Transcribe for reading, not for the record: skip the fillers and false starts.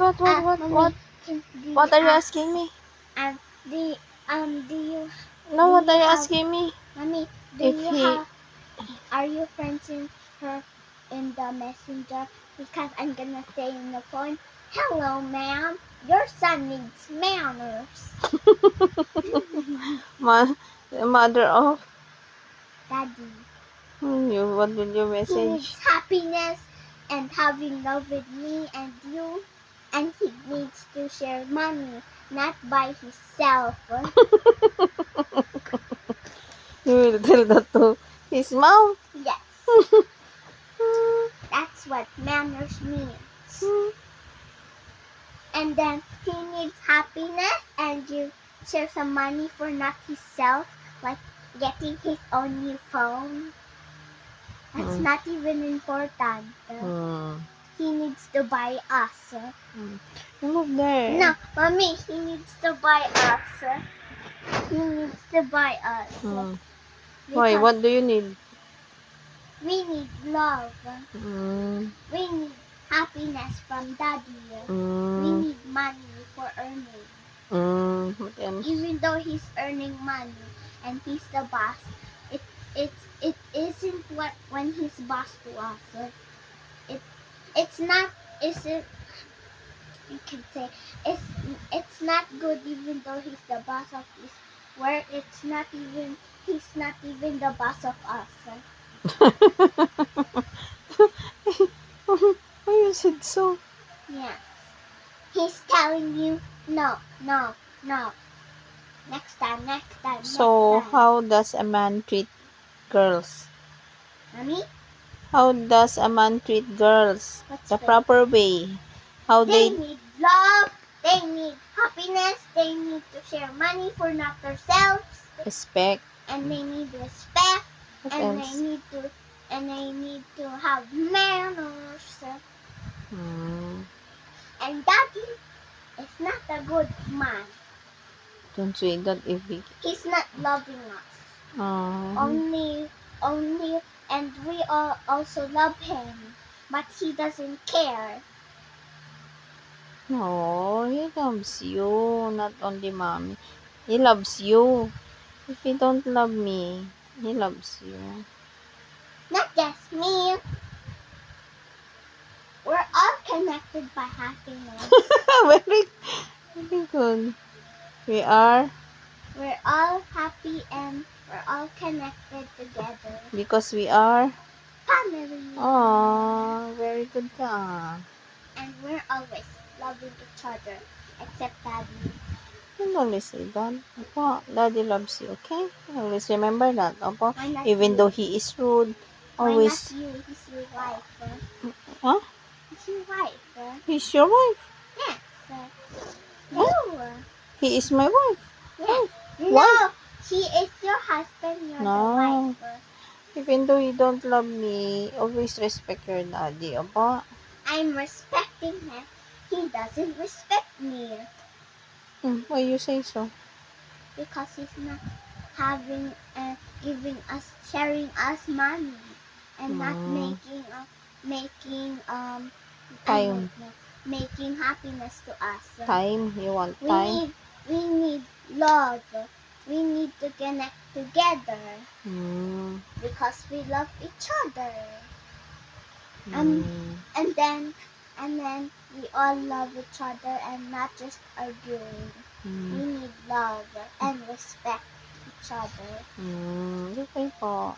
Mommy, What are you asking me? do do you No, do what you are you have asking me? Mommy, If he... are you friends in her in the messenger? Because I'm gonna say in the phone, hello ma'am, your son needs manners. The mother of... Daddy. What did you He needs message? happiness and having love with me and you, and he needs to share money, not by himself. You will tell that to his mom? Yes, that's what manners means. And then he needs happiness and you share some money for not himself, like getting his own new phone. That's not even important. He needs to buy us. Look there. No, Mommy, he needs to buy us. He needs to buy us. Why? Because What do you need? we need love. We need happiness from Daddy. We need money for earning. What else? Even though he's earning money and he's the boss, it isn't what when he's boss to us. It's not isn't you can say it's not good even though he's the boss of his work. He's not even the boss of us. Why you said so? Yeah. He's telling you no. Next time. So, how does a man treat girls? Mommy? How does a man treat girls? What's The good? proper way. How They they... need love, they need happiness, they need to share money for not themselves, Respect. and they need respect, What and else? they need to have manners. And Daddy is not a good man. Don't say that if he... He's not loving us. Only, and we all also love him, but he doesn't care. No, he loves you, not only mommy. He loves you. If he don't love me, he loves you. Not just me. We're all connected by happiness. very, very good. We are... We're all happy and we're all connected together. Because we are... Family. Oh, very good ka. And we're always loving each other, except Daddy. Don't always say that. Opo, Daddy loves you, okay? Always remember that, opo. Even you? though he is rude, Why always... not you? He's your wife. Huh? He's your wife. He's your wife. Yes. You. He is my wife. Yes. Why? No, he is your husband. You're No. the wife. Even though you don't love me, always respect your daddy, opo. I'm respecting him. He doesn't respect me. Why you say so? Because he's not having sharing us money and not making Time. making happiness to us. Time? You want time? We need love. We need to connect together because we love each other. And then we all love each other and not just arguing. We need love and respect each other. Okay po.